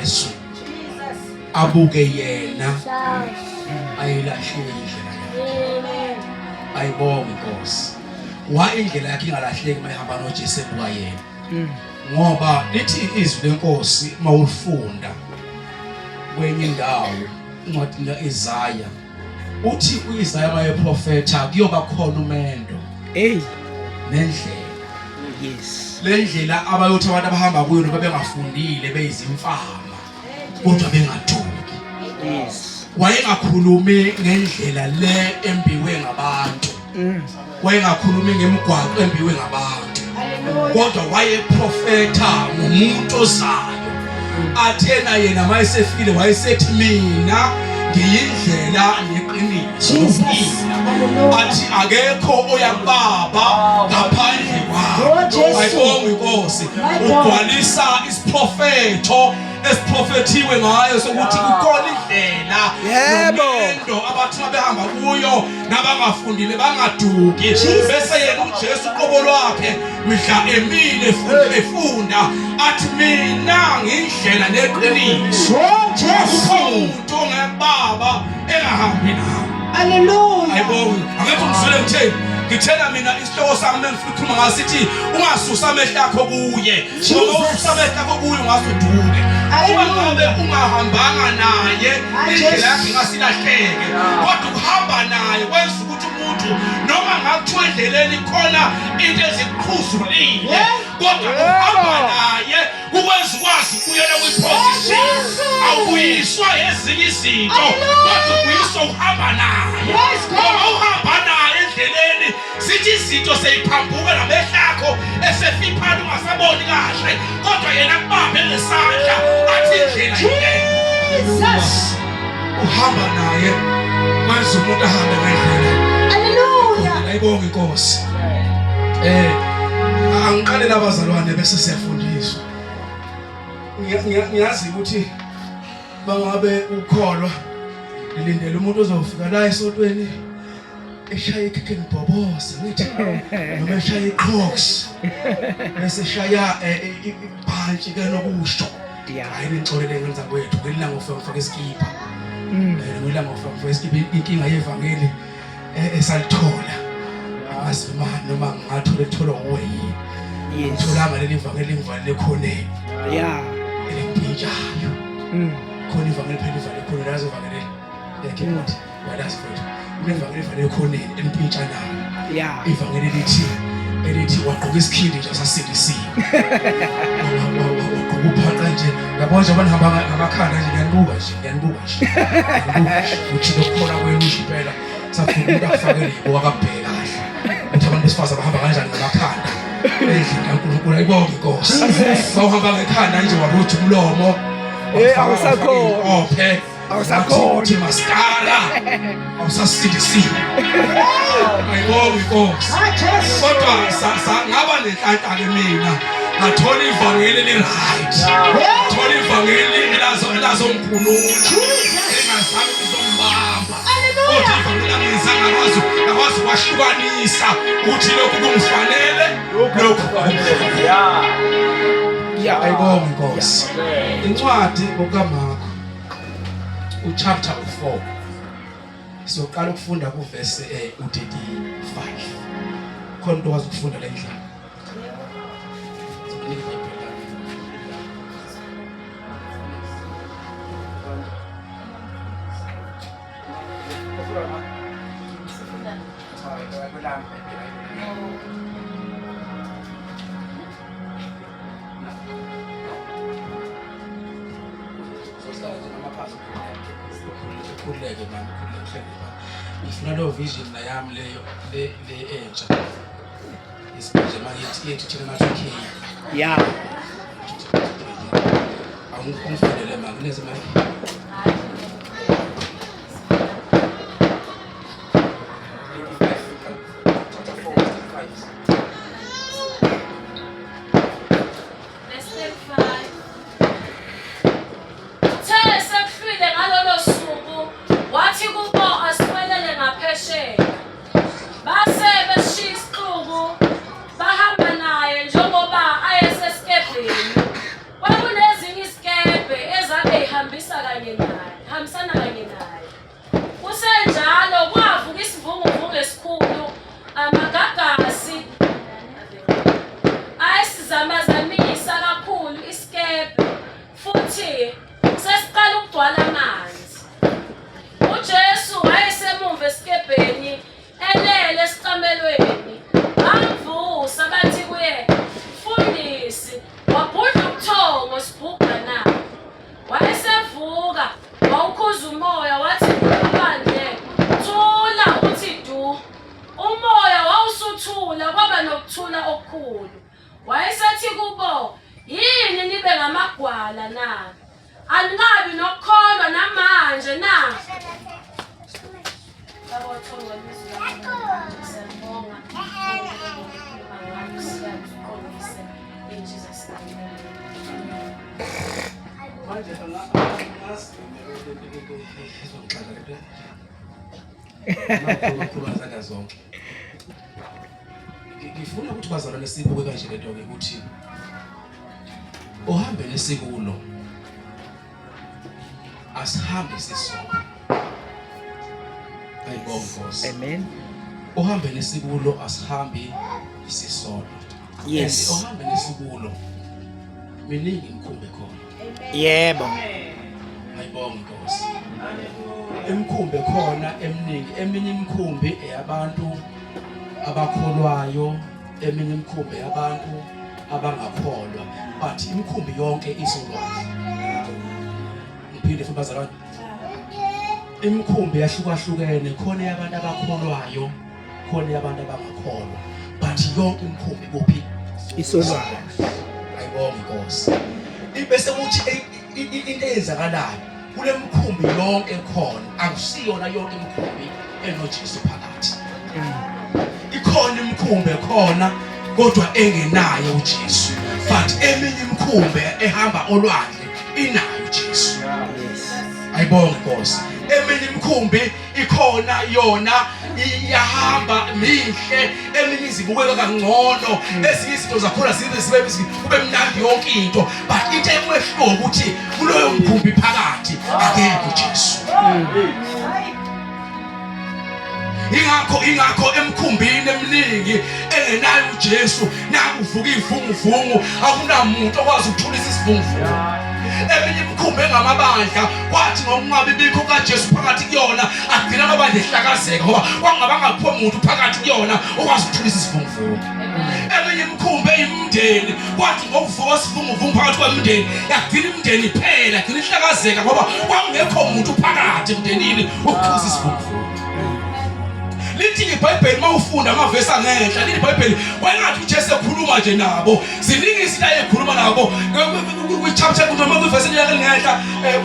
Yesu abuke yena ayilahlile indlela. Ayibonge Nkosi. Wa indlela yakhe ingalahleki mayihamba noJesu ebuka yena. Ngoba lithi izwi lenkosi mawufunda kwenye indawo incwadi kaIsaya uthi uIsaya mayeprofetha kuyoba khona umendo nendlela. Yes. Lendlela abayothi abantu abahamba kuyo noba bengafundile beyizimfama kodwa bengaduki. Yes. Wayengakhulumi ngendlela le embiwe ngabantu. Wayengakhulumi ngemigwaqo embiwe ngabantu. Kodwa wayeprofetha ngomuntu ozayo. Athena yena mayesefile wayesethi mina ngiyindlela neqiniso. Athi akekho oya kuBaba ngaphandle kwakhe. Ayibonge Nkosi. Ugcwalisa isiprofetho esiprofethiwe ngayo sokuthi kukhona indlela nomendo abathi behamba kuyo nabangafundile bangaduki. Bese yena uJesu uqobo lwakhe mhla emile futhi efunda athi mina ngiyindlela neqiniso. Umuntu ongekubaba engahambi nawe. Hallelujah. Ayibonge. Angekho ngizwele ngitheni. Ngithela mina isihloko sami mengifuna ukukhuluma ngasithi ungasusa amehlo akho kuye. Ngoba ususa amehlo akho kuye ungasuduke. Uma ngabe ungahambanga naye indlela yakhe ingasilahleke. Kodwa ukuhamba naye kwenza ukuthi umuntu noma ngakuthiwa endleleni khona into eziqhuzulile kodwa ukuhamba naye ukwenza ukwazi ukuyela kwiposition. Awuyiswa ezinye izinto kodwa uyiswa ukuhamba naye. Ngoba uhamba naye endleleni sithi izinto seyiphambuka namehlo akho esefiphala ungasaboni kahle kodwa yena kubambe ngesandla athi indlela Jesus. uhamba naye kwenza umuntu ahambe ngendlela. Hallelujah. Ayibonge Nkosi. Angiqale labazalwane bese siyafundiswa. Ngiyazi ukuthi bangabe ukholwa lilindele umuntu ozofika la esontweni eshaya ikhekhe ngibhoboza ngithi noma eshaya iCrocs bese shaya ibhantshi kanokusho. Hayi nixolele ngenza kwethu ngelanga ngofaka iskipa. Ngelanga ngofaka iskipa inkinga yevangeli esalithola. Asima noma ngathola ethola uwe yini. Yes. Tholanga leli vangeli ngivalele khoneni. Yeah. Elipinjayo. Khona ivangeli phela ivale khona lazo vangeli. Yakhe walazi futhi. Unevangeli vale khoneni elipinjanayo. Yeah. Ivangeli elithi waqoka isikhindi nje sasilisiwe. Waqoka nje yabona nje abantu hamba ngamakhanda nje ngiyanibuka nje. Uthi lokho kwenu impela safuna ukufakela ibuka kabheka kahle. Uthi abantu besifazana bahamba kanjani ngamakhanda. Endlela uNkulunkulu ayibonge Nkosi. Bawuhamba ngekhanda nje wabuthi umlomo. Awusakhona. Ophe. Awusakhona. Uthi maskara. Awusasidisiwe. Ayibonge Nkosi. Kodwa ngaba nenhlanhla ke mina. Ngathola ivangeli eli-right. Ngathola ivangeli elazomkhulula. Engazange uzombamba. Kodwa ivangeli angizange akwazi ukwahlukanisa ukuthi lokhu kungifanele lokhu. Yeah. Ayibonge Nkosi. Incwadi kaMarko uchapter 4. Sizoqala ukufunda kuverse u35. Khona into wazi ukufunda la endlini. Ngifuna lo vision la yami leyo le entsha. Isibhaje manje yethu thina mathukhi. Yeah. Angifundele makuneze manje. Kwakunezinye isikebhe kanye naye, hambisana kanye naye. Kusenjalo kwavuka isivunguvungu esikhulu, amagagasi ayesizamazamisa kakhulu isikepe, futhi sesiqala ukugcwala amanzi. uJesu wayesemumva esikebheni elele esicamelweni. Bamvusa bathi kuye, "Mfundisi, wabhudla ubuthongo sibhubha na?" Wayesevuka wawukhuza umoya wathi kulwandle, "Thula," uthi du. Umoya wawusuthula kwaba nokuthula okukhulu. Wayesethi kubo, "Yini nibe ngamagwala na? Aningabi nokukholwa namanje na?" In Jesus' name. Ngifuna ukuthi bazalwane sibuke kanje lento ke ukuthi uhambe nesikulo asihambe sisonke. Ayibonge Nkosi. Amen. Uhambe nesikulo asihambe isisodwa. Yes. Uhambe nesikulo miningi imkhumbi khona. Yebo. Ayibonge Nkosi. Imkhumbi khona eminingi, eminye imkhumbi eyabantu abakholwayo, eminye imkhumbi yabantu abangakholwa, but imkhumbi yonke isolwazi. Ngiphinde futhi bazalwane, imkhumbi yahlukahlukene, khona yabantu abakholwayo, khona yabantu abangakholwa, but yonke imkhumbi kuphi Isolwazi. Ayibonge Nkosi. Ibese uthi into eyenzakalayo kule mkhumbi yonke khona, akusiyona yonke imkhumbi enoJesu phakathi. Ikhona imkhumbi khona kodwa engenayo uJesu, but eminye imkhumbi ehamba olwandle inayo uJesu. Yes. Ayibonge Nkosi. Eminye imkhumbi ikhona yona iyahamba mihle, eminye izibukeka kangcono, ezinye izinto zakhona zibe kube mnandi yonke into, but into ekwehluka ukuthi kuloyo mkhumbi phakathi akekho uJesu. Ingakho emkhumbini eminingi engenayo uJesu nakuvuka ivunguvungu, akunamuntu okwazi ukuthulisa isivunguvungu. Eminye imkhumbi engamabandla kwathi ngokungabi bikho kaJesu phakathi kuyona agcina amabandla ehlakazeka ngoba kwangaba ngapho umuntu phakathi kuyona okwazi ukuthulisa isivunguvungu. Eminye imkhumbi eyimndeni kwathi ngokuvuka isivunguvungu phakathi kwemndeni yagcina imndeni iphela, agcina ihlakazeka ngoba kwangekho umuntu phakathi emndenini ukuthulisa isivunguvungu. Lithi iBhayibheli mawufunda amavesi angenhla, lithi iBhayibheli wayengathi uJesu ekhuluma nje nabo, ziningi izinto ayekhuluma nabo kwi-chapter kuvesi engenhla,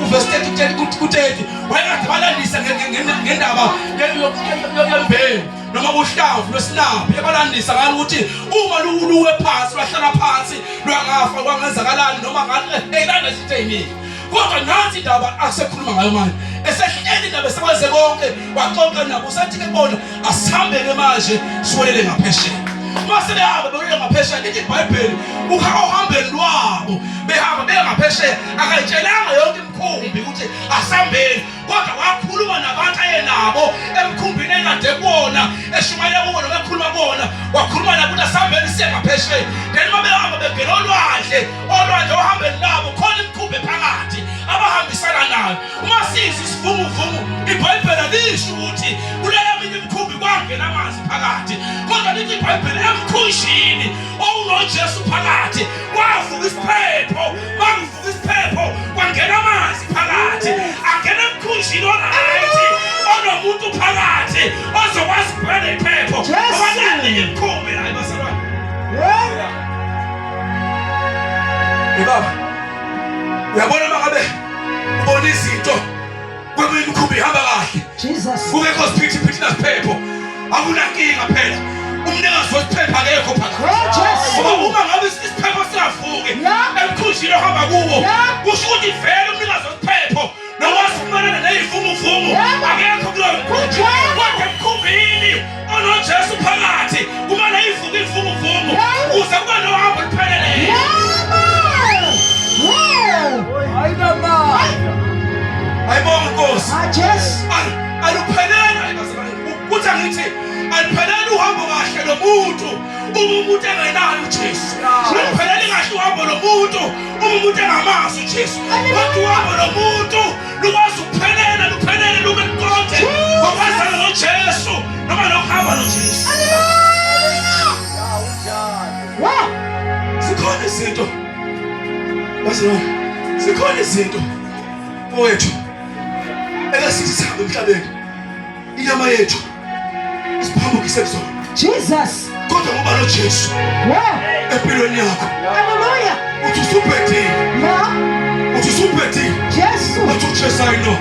uvesi 30 wayengathi balandisa ngendaba yembewu noma uhlamvu lwesinaphi, ebalandisa ngalo ukuthi uma luwe phansi lwahlala phansi lwangafa kwangenzakalani noma ngathi eyilanda izinto eziningi. Kodwa nansi indaba asekhuluma ngayo manje, esehleli indaba esekwenze konke waxoxa nabo, usathi ke bona asihambe-ke manje siwelele ngaphesheya. Mase behamba bewelele ngaphesheya, lithi iBhayibheli uhambeni lwabo behamba beye ngaphesheya akayitshelanga yonke imkhumbi ukuthi asihambeni, kodwa wakhuluma nabantu ayenabo emkhumbini engade kuwona, eshumayela kuwona, bekhuluma kuwona, wakhuluma nabo ukuthi asihambeni siye ngaphesheya. Then uma behamba bengena olwandle ohambeni labo khona imkhumbi phakathi abahambisana nayo. Uma sizi isivunguvungu, iBhayibheli alisho ukuthi kuleyo minye imkhumbi kwangena amanzi phakathi, kodwa lithi iBhayibheli emkhunjini owunoJesu phakathi kwavuka isiphepho. Makuvuka isiphepho kwangena amanzi phakathi, angena emkhunjini orayithi onomuntu phakathi ozokwazi ukubhena iphepho ngoba nalinye imkhumbi la bazalwane. Baba, uyabona mangabe ubona izinto kweminye imkhumbi ihamba kahle, kungekho siphithiphithi nasiphepho, akunankinga phela. Umnikazi wesiphepho akekho phakathi. Ngoba uma ngabe isiphepho singavuki emkhunjini ohamba kuwo, kusho ukuthi vele umnikazi wesiphepho nokwazi ukumelana ney'vunguvungu akekho kuloyo mkhumbi. Kodwa emkhumbini onoJesu phakathi kumele ivuke ivunguvungu ukuze kube nohambo olupheleleyo. Yes. aluphelele ukuthi angithi aliphelele uhambo kahle lo muntu umuntu engenayo uJesu aliphelele kahle uhambo lo muntu umuntu engamazi uJesu kodwa uhambo lo muntu lukwazi ukuphelela luphelele lube konke ngokwazana noJesu noma nokuhamba noJesu. Wow. Zikhona izinto bazona zikhona izinto owethu ekasithi sihambe emhlabeni inyama yethu isiphambukise kuzona Jesus. kodwa ngoba noJesu Wow. empilweni yakho Hallelujah. uthi usubhedile Yeah. uthi usubhedile Yes. wathi uJesu ayino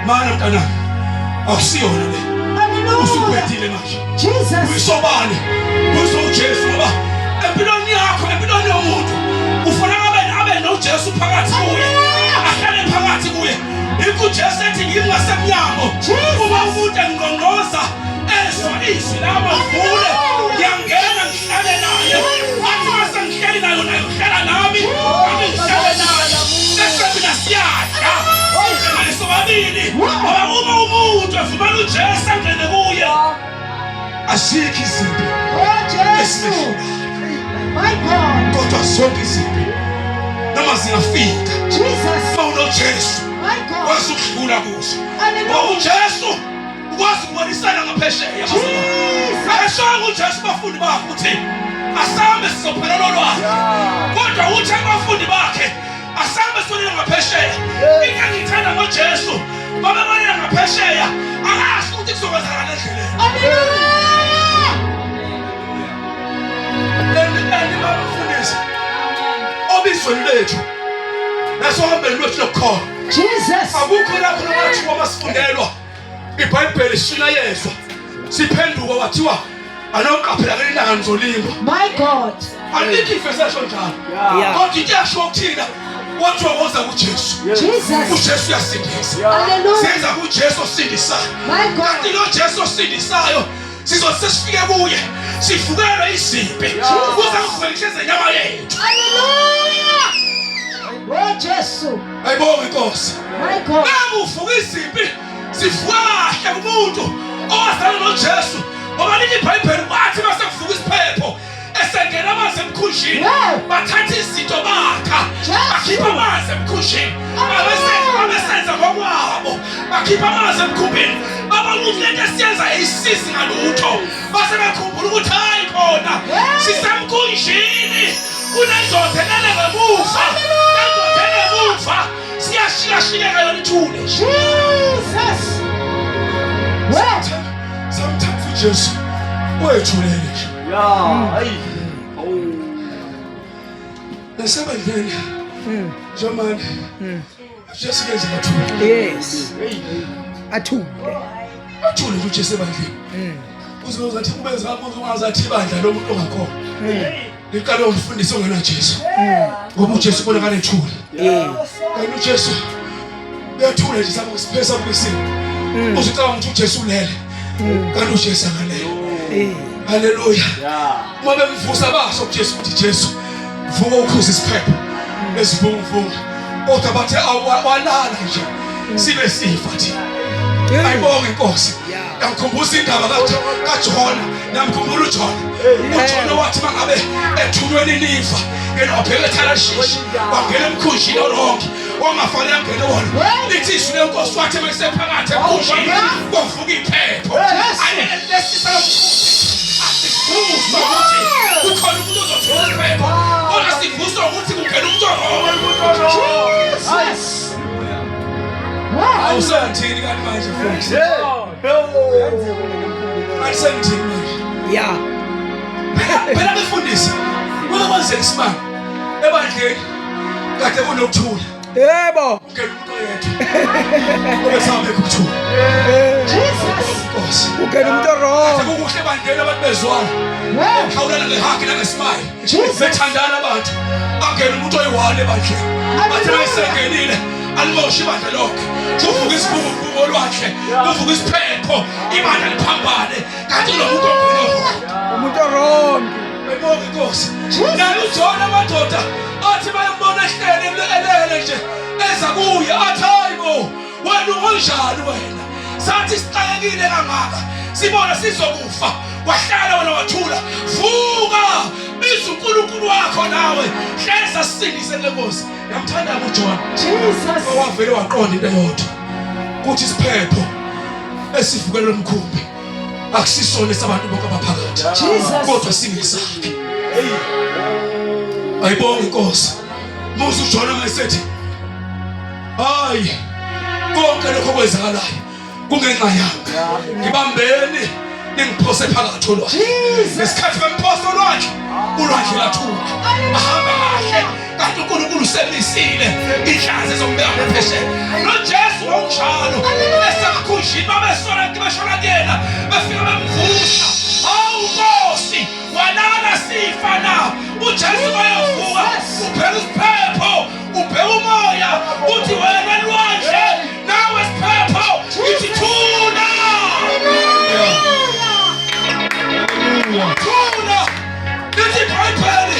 mana mntana akusiyona le Hallelujah. usubhedile manje Jesus. uyisobani uJesu ngoba empilweni yakho empilweni yomuntu ufanele abe noJesu phakathi kuye ahlale phakathi kuye yikho uJesu ethi ngimi ngasemnyango uma umuntu engqongqoza ezwa izwi lami avule ngiyangena ngihlale naye athi mase ngihleli nayo naye uhlala nami nami ngihlale naye bese mina siyadla ngale sobabili ngoba uma umuntu efumana uJesu angene kuye asikho izinto Oh, Jesus. My God. kodwa zonke izinto noma zingafika Jesus. unoJesu My God. kwazi ukudlula kuzo ngoba Hallelujah. uJesu ukwazi ukubonisana ngaphesheya akashonga uJesu bafundi bakhe ukuthi asambe sizophelelwa lolwazi kodwa uthi abafundi bakhe asambe sonela ngaphesheya ingangithanda ngoJesu babebonela ngaphesheya akasho ukuthi kuzokwenzakala endleleni. Hallelujah. Bafundisi obizweni lethu nasohambeni lwethu lokukhona Jesus. akukho lapho nabathiwa basifundelwa iBhayibheli sinayezwa siphenduka wathiwa anoqaphela ngelanga ngizolimba My God. alikho ifesesho njalo Yeah. kodwa into yasho ukuthina wathiwa woza kuJesu Jesus. uJesu uyasindisa Hallelujah. senza kuJesu osindisayo My God. kanti lo Jesu osindisayo sizothi sifike kuye sivukelwe izimpi kuze kuvelisheze inyama yethu. Hallelujah. Oh, Jesus. Ayibonge Nkosi My God. uma uvuka izimpi sivuka kahle kumuntu owazana noJesu ngoba lithi iBhayibheli bathi mase kuvuka isiphepho esengena amanzi emkhunjini bathatha izinto bakha bakhipha amanzi emkhunjini abesenza ngokwabo bakhipha amanzi emkhumbini babona ukuthi lento esiyenza isisi ngalutho base bekhumbula ukuthi hayi khona sisemkhunjini kunendoda enele ngemuva nendoda engemuva siyashiyashiyeka yona ithule Jesus. Well. sometimes uJesu wethulele nje nasebandleni njengamanje Jesu kenze kathula Yes. Athule. athule nje uJesu ebandleni uzozathi kubenza ukuthi ungazathi ibandla lomuntu ongakhona liqale umfundisi ongena Jesu ngoba uJesu ubonakala ethule kanti uJesu uyathula nje sabe siphesa kwisimo uzicabanga ukuthi uJesu ulele kanti uJesu akalele. Haleluya. Uma bemvusa baso uJesu ukuthi Jesu vuka ukhuza isiphepho esivunguvunga kodwa bathe awalala nje sibe sifa thina. Ayibonge Nkosi. Ngikhumbula indaba kaJona namkhumbula uJona. uJona wathi mangabe ethulweni lifa yena waphela ethalashishi wangena emkhunjini olonke wangafanele angene wona lithi izwi leNkosi wathi besephakathi emkhunjini kwavuka iphepho ayelesisa asifuzwa ukuthi ukhona umuntu ozothola iphepho kodwa sivuzwa ukuthi kungena umuntu Jesus. Wow. awusangithini kanti manje futhi ayisangithini manje Yeah. phela befundisa ngoba kwenzeka isimanga ebandleni kade kunokuthula Yebo. ungena umuntu oyedwa ngoba sabe kuthula Jesus. Nkosi Ungena umuntu wrong. kukuhle ebandleni abantu bezwana Wow. khawulana ngehaki nangesimali Jesus. bethandana abantu angena umuntu oyi-1 ebandleni bathi bayisengenile alimoshe ibandla lonke kuvuka isivuvuvuko olwandle kuvuka isiphepho ibandla liphambane kanti lo muntu ongene Umuntu wrong. Ayibonge Nkosi naye uJona amadoda athi bayambona ehlele elele nje eza kuye athi hayibo wena ungonjani wena sathi sixakekile kangaka sibona sizokufa wahlala wena wathula vuka biza uNkulunkulu wakho nawe hleza sisindise lenkosi yamthanda uJohn Jesus. owavele waqonda into eyodwa kuthi isiphepho esivukela umkhumbi akusisona sabantu bonke abaphakathi Jesus. kodwa singesakhe ayibonge inkosi musu uJohn mayesethi hayi konke lokho kwenzakalayo kungenxa yami ngibambeni ningiphose phakathi olwandle ngesikhathi bemphosa olwandle ulwandle lathula ahamba kahle kanti uNkulunkulu usemisile inhlanzi ezombeka ngaphesheya noJesu wawunjalo esakhunjini babesola kibashona kuyena bafika bamvusa hawu Nkosi walala sifa na uJesu wayavuka uphela isiphepho ubheka umoya uthi wena lwandle nawe isiphepho ithi thula thula ithi iBhayibheli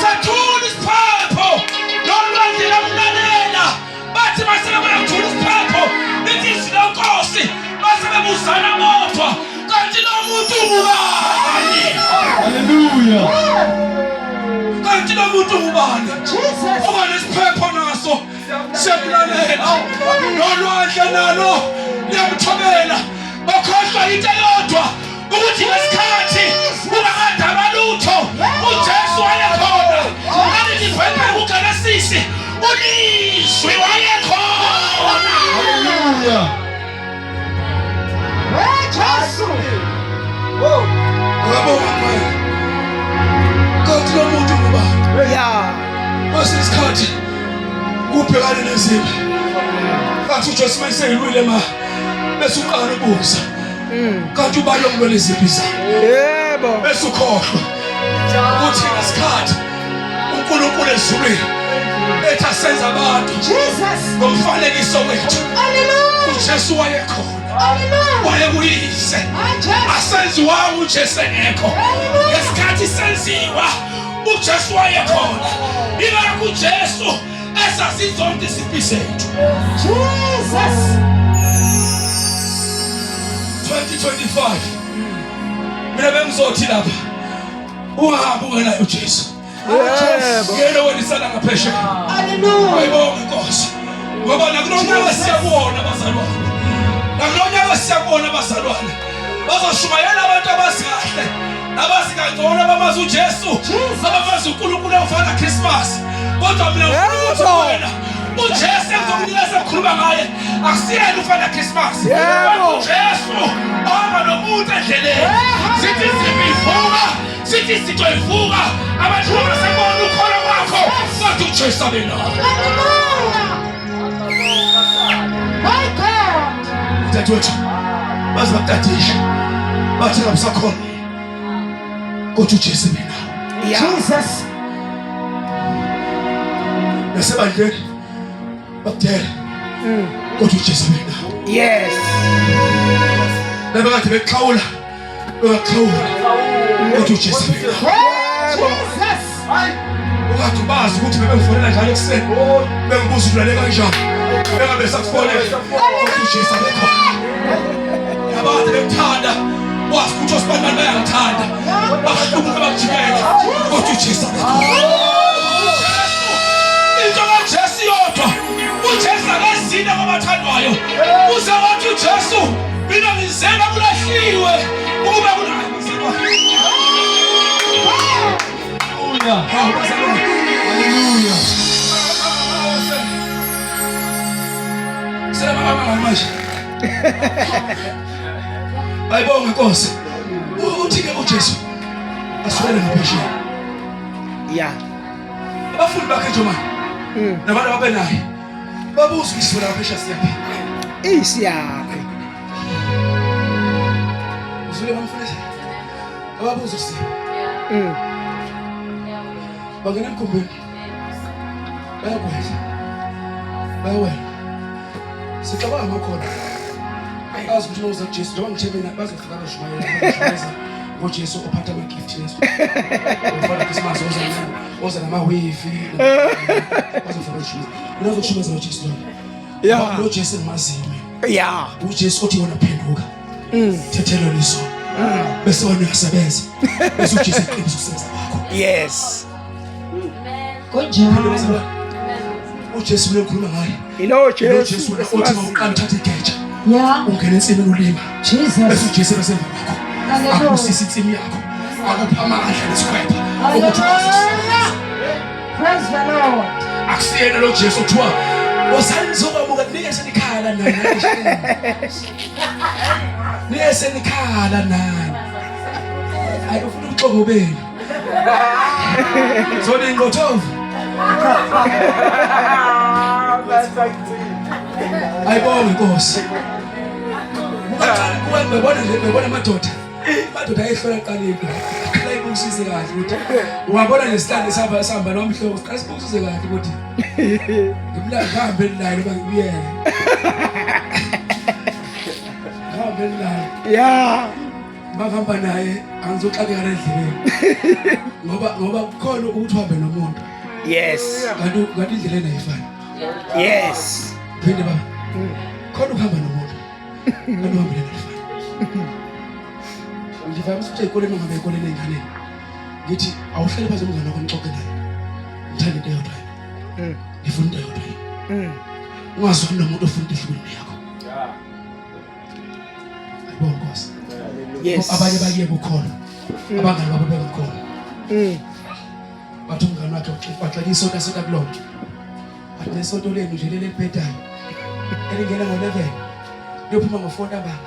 sathula isiphepho nolwandle lamlalela bathi masebekuthula isiphepho ithi izwi leNkosi basebebuzana bodwa kanti lo muntu ngubani Hallelujah. kanti lo muntu ngubani Jesus. oba nesiphepho naso siyamlalela nolwandle nalo liyamthobela bakhohlwa into eyodwa ukuthi ngesikhathi ungakadaba lutho uJesu wayekhona alithi iBhayibheli kuGenesisi ulizwi wayekhona Hallelujah. Where Jesus. ngabonga manje kanti lo muntu ngubani Yeah. kwesikhathi kubhekane nezimo kanti uJesu mayiseyilwile ma bese uqala ukubuza kanti ubani okulwela iziphi zakhe Yebo. bese ukhohlwa ukuthi ngesikhathi uNkulunkulu ezulwini ethi asenza abantu Jesus. ngomfanekiso wethu Hallelujah. uJesu wayekhona Hallelujah. wayekuyise Jesus. asenziwanga uJesu engekho ngesikhathi senziwa uJesu wayekhona ingakho uJesu esazi zonke iziphi zethu Jesus. 2025 mina bengizothi lapha uhambe ungenayo uJesu Yebo. yena welisana ngaphesheya Hallelujah. ayibonge inkosi ngoba nakulonyaka siyabona bazalwane nakulonyaka siyabona bazalwane bazoshumayela abantu abasikahle abasikangcono abamazi uJesu abamazi uNkulunkulu ofana Christmas kodwa mina ngifuna ukuthi wena uJesu engizokunikeza ukukhuluma ngaye akusiyena ufana Christmas Yebo. uJesu hamba nomuntu endleleni sithi sibivuka sithi siqevuka abantu basebona ukhona kwakho kodwa uJesu abena Hallelujah. My God. dadewethu baze bakutadisha bathi kabusakhona kodwa uJesu benawo Yeah. Jesus. nasebandleni bakudela kodwa uJesu benawo Yes. labakade beqhawula bekaxhawula kodwa uJesu benawo Where Jesus. ukade bazi ukuthi bebengifonela njalo ekuseni bengibuza ulale kanjani bengabe sakufonela kodwa uJesu bekhona abade bekuthanda wazi ukuthi osibani bayangithanda bahlubuka bakujikela kodwa uJesu bekhona into kaJesu yodwa uJesu akazina kwabathandwayo uze wathi uJesu mina ngizela kulahliwe ukube Hallelujah. selama manje ayibonge inkosi uthi-ke uJesu asukele ngaphesheya Yeah. abafundi bakhe nje manje nabantu ababenaye babuza ukuthi sifuna ngaphesheya siyaphi Isiyaphi. uzule bamfundisa ababuza ukuthi bangena emkhumbini bayakwenza bayawena sicabanga ngakhona azi ukuthi mawuza kuJesu njengoba ngithe mina bazofika bashumayela ngoJesu ophatha ama-gift yesu ufana Christmas oza namawifi bazofika bashumayela mina uzokushumeza ngoJesu Yeah. Lo Jesu engimaziyo Yeah. uJesu othi wona phenduka thethelo liso bese wena uyasebenza bese uJesu eqinisa ukusebenza kwakho. Yes. Kunjalo. uJesu ukhuluma ngaye Ilo Jesu Jesu othi mawuqala uthathe igeja Yeah. ungena ensimini ulima bese Jesus. uJesu besemva kwakho Hallelujah. akusisa insimi yakho akupha amandla nesikhwepha Hallelujah. Praise the Lord. akusiyena lo Jesu kuthiwa wosani nizokwamuka niye senikhala nani niye senikhala nani hayi ufuna uxobo benu zona ingqothovu ayibonge Nkosi bebona amadoda ayehlola qaleni qala ibusise kahle ukuthi ungabona nesitande sihamba nomhlobo siqala sibusise kahle ukuthi ngimlanda ngihambe naye ngoba ngibuyele ngihambe naye Yeah. bangihamba naye angizoxakeka endleleni ngoba kukhona ukuthi uhambe nomuntu Yes. kanti indlela ayifani Yes. phinde baba khona ukuhamba nomuntu kanti uhambe nendlela ngivamisa ukuthi ezikoleni ungabe ezikoleni ezinganeni ngithi awuhlale phansi umngane wakho nixoxe naye ngithanda into eyodwa ngifuna into eyodwa ungazwani nomuntu ofuna into ehlukile yakho ayibona Nkosi Yes. abanye bakiye bukhona abangani babo bengikhona bathi umngane wakhe waxela isonto asonto kulona bathi nesonto lenu nje leli elibhedayo elingena ngo-11 liyophuma ngo-4 ntambama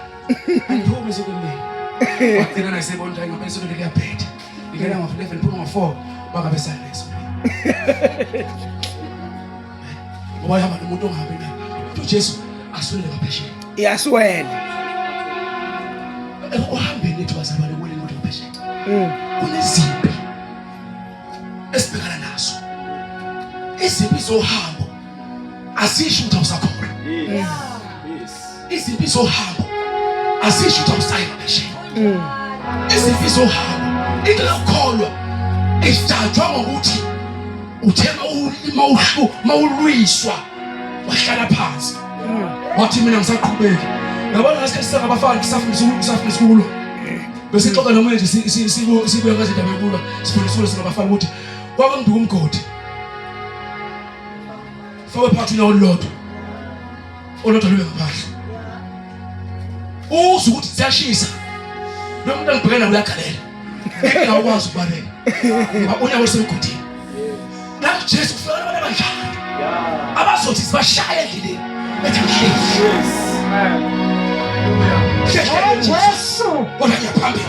andiphumi isonto leli wagcina nasebona ukuthi ngabe isonto leli liyabheda lingena ngo-11 liphuma ngo-4 bangabe saleso ngoba ihamba nomuntu ongahambi naye uthi uJesu asulele ngaphesheya Iyaswela. uhambeni ethu bazalwane kubona umuntu ngaphesheya kunezimpi esibhekana nazo izimpi zohambo azisho ukuthi awusakholwa izimpi zohambo azisho ukuthi awusayi ngaphesheya izimpi zohambo into yokukholwa isijajwa ngokuthi uthema mawulwiswa wahlala phansi wathi mina ngisaqhubeka ngabona ngasikhathi singabafana kusafundisa kulo bese xoxa nomunye nje sibuye ngazindaba yokulwa sifundiswe singabafana ukuthi kwaba ngiduka umgodi fake phakathi nawo lodwa olodwa lube ngaphandle uzwe ukuthi siyashisa lo muntu angibhekana uyagalela ngeke awukwazi ukubaleka ngoba unyawo semgodini la Jesu kufika abantu abanjani abazothi sibashaya endleleni bethi Jesu. kodwa ngiyaphambili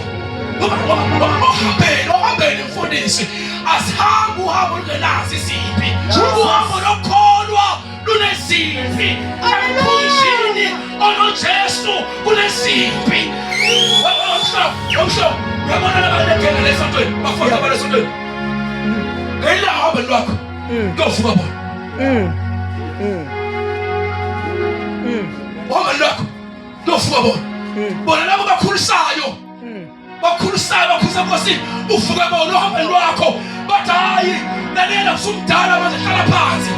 ohambeni mfundisi asihambe uhambo lungenazo izimpi uhambo lokholwa lunezimpi emphunzini onoJesu kunezimpi omhlobo uyabona labalekela lesontweni bafaka abalesontweni ngela hambe lwakho kuyovuka bona uhambe lwakho kuyovuka bona bona labo bakhulisayo bakhulisa Nkosi uvuke bona uhambe lwakho bathi hayi lalela kusumdala manje hlala phansi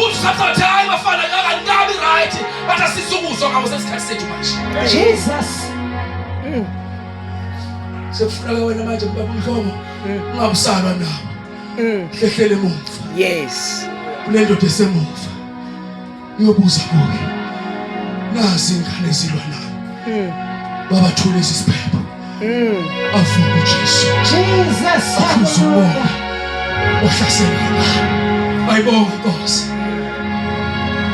uzathatha hayi bafana kangabi right bathi asizukuzwa ngabo sesikhathi sethu manje Jesus. sekufuna wena manje mbaba umhlobo ungabusalwa nabo hlehlele emuva Yes. kunendoda esemuva uyobuza kuye nazi ingane zilwa nabo babathule isiphepho avuka uJesu Jesus. akuzubona ohlasela ayibonge Nkosi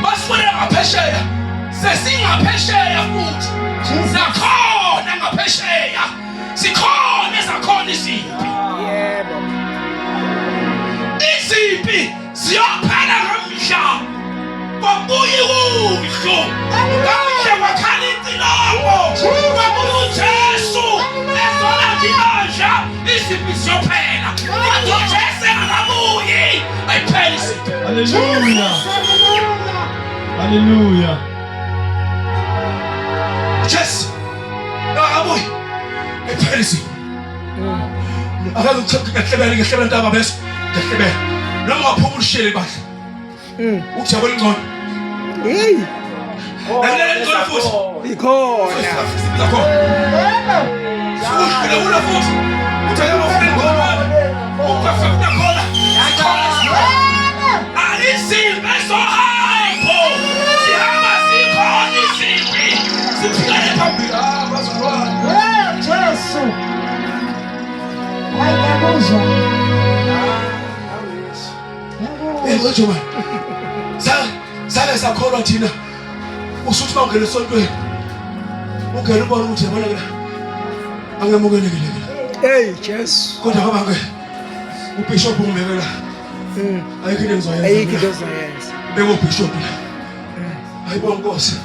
basifuna ngaphesheya sesingaphesheya futhi sakhona ngaphesheya sikhona zakhona izimpi Yebo. izimpi ziyophela ngamhla kwabuye kuhlo ngamhla wakhala intilongo kwabuye uJesu ezona ndibasha izimpi ziyophela kwathi uJesu engabuyi ayiphela izimpi Hallelujah. Hallelujah. Jesu akabuyi ayiphela izimpi akaze ngihlebele ntaba bese ngihlebele noma waphuma ulishele badla ukujabula ingcono Hey. Angilele ngcono futhi. Ikhona. Sibiza khona. Ushukile ula futhi. Uthaya amafreni ngomama. Uphefumula khona. Alisimbe sohambo. Sihamba sikhona isimbi. Siphikele phambili. Bazalwane. Jesu. Hayi ngiyakuzwa. Wethu man. Sale sakholwa thina. Usuthi mawungena esontweni. Ungena ubona ukuthi yabona la. Angemukelekile la. Hey, Jesu. Kodwa baba ke uBishop ungibekela. Ayikho into engizoyenza. Ayikho into ozoyenza. Beko uBishop la. Hayibo Nkosi.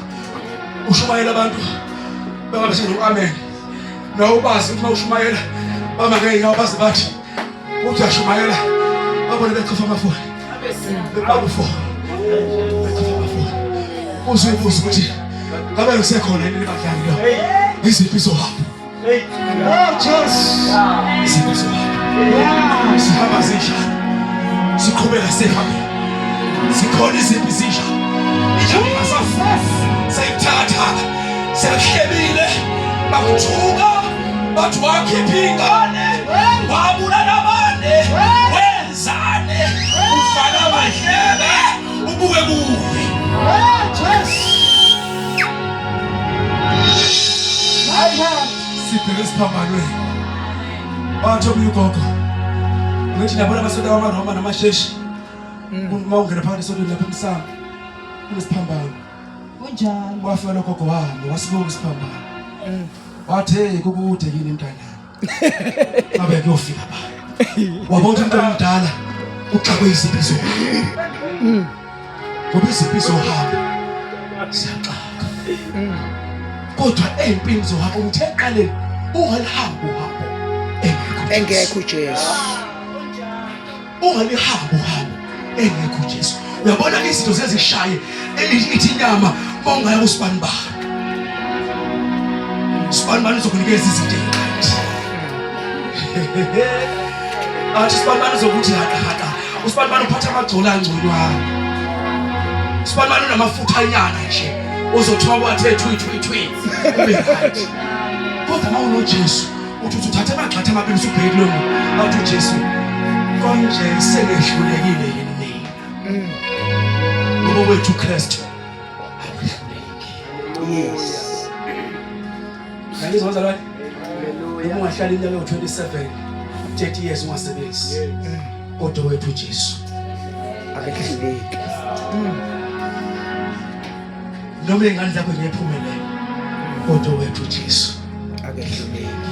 Ushumayela abantu bengabe senu amen. Nawo bazi ukuthi mawushumayela bama ngeke bazi bathi uthi ashumayela babone bechafa amafoni. Bebabu fo. Bechafa amafoni. Uzibuza ukuthi ngabe ngisekhona yini bakudlali lo. Iziphi zohamba? Oh, Jesu. Iziphi zohamba? Sihamba zinjani? Siqhubeka sihamba. Sikhona iziphi zinjani? Injani ngasafu. Sayithatha. Sehlebile. Bakuthuka. Bathi wakhipha ingane. Wabulala abane. Wenzane. Ufana abahlebe. Ubuke kuwe. Oh, Jesu. My God. Sibheke isiphambanweni. Bathi obugogo. Ngithi nabona abasoda wamaRoma namasheshi. Uma ungena phakathi esodweni lapha emsamo. Kunesiphambano. Kunjani? Wafika logogo wami wasibuka isiphambano. Wathi hey kukude yini mntana. Ngabe kuyofika ba. Wabona umuntu omdala uxakwe iziphi zo. Ngoba iziphi zohamba. Siyaxaka. Kodwa empini zohamba umthe eqaleni ungalihambi uhambo. Engekho Jesu. Ungalihambi uhambo engekho Jesu. Uyabona izinto sezishaye ithi inyama mawungaya kuSibanibani. Sibanibani uzokunikeza izinto ezinhle. Athi Sibanibani uzokuthi haka. uSibanibani uphatha amagcola angconywana. Sibanibani unamafutha anyana nje. Uzothiwa kwathe thwi. Ube right. Kodwa mawuno Jesu uthi uthatha amagxatha amabili usubheke kulona. Awuthi Jesu konje sengehlulekile yini? Ngoba wethu Kristu. Yes. Ngizwa bazalwane. Ungahlala iminyaka yo27, 30 years ungasebenzi. Kodwa wethu Jesu. Akehluleki. Noma ingane zakho ngiyephumelele. Kodwa wethu Jesu. Akehluleki.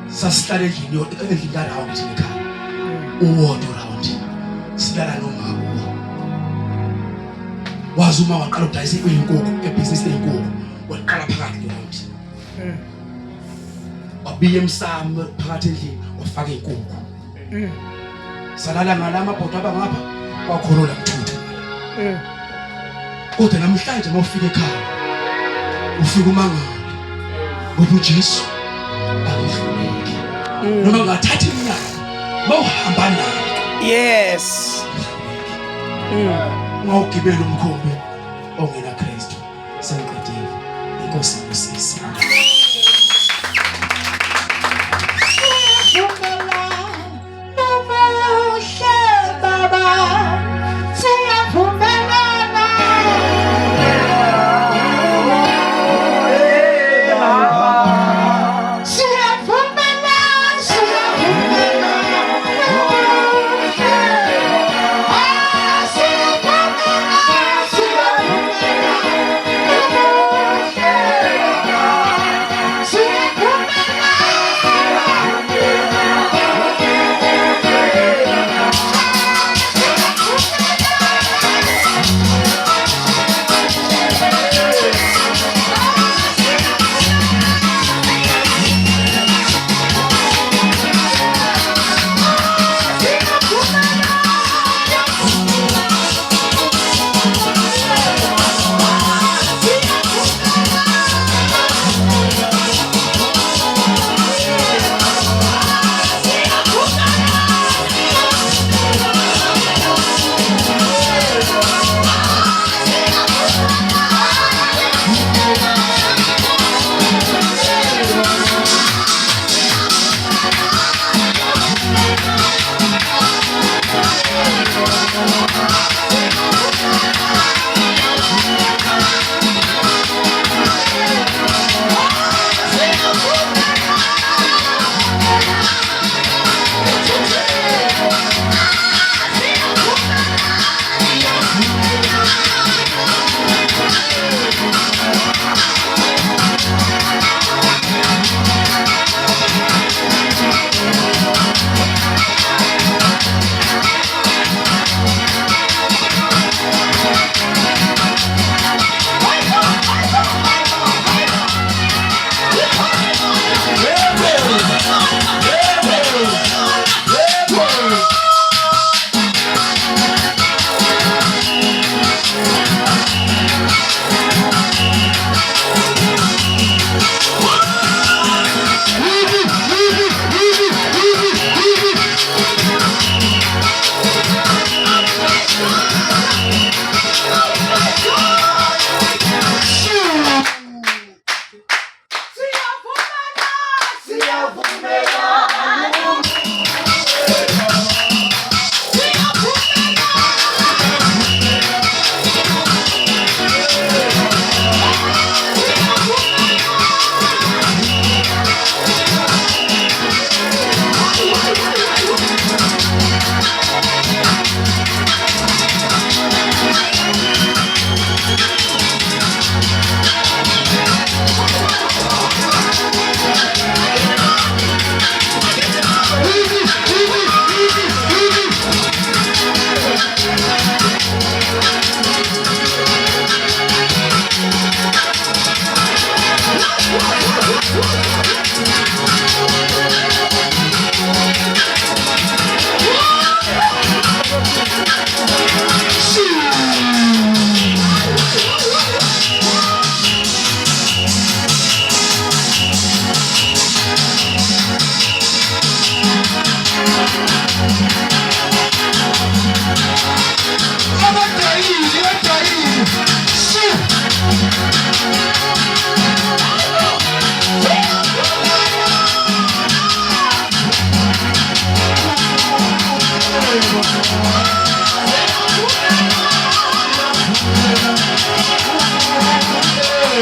Sasihlala endlini round ekhaya. Uwodwa round. Silala nomama. Wazi uma waqala ukudayisa inkukhu ebusiness lenkukhu. Waqala phakathi round. Wabiye emsamo phakathi endlini wafaka inkukhu. Salala ngalama bhodo abangapha wakholola mthuthu. Kodwa namhlanje mawufika ekhaya ufika umangala. Ngoba uJesu akehluleki. Noma ngathatha iminyaka mawuhamba naye. Yes. Ungawugibela umkhumbi ongena Kristu. Sengiqedile. Inkosi kusisi.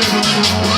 Thank you.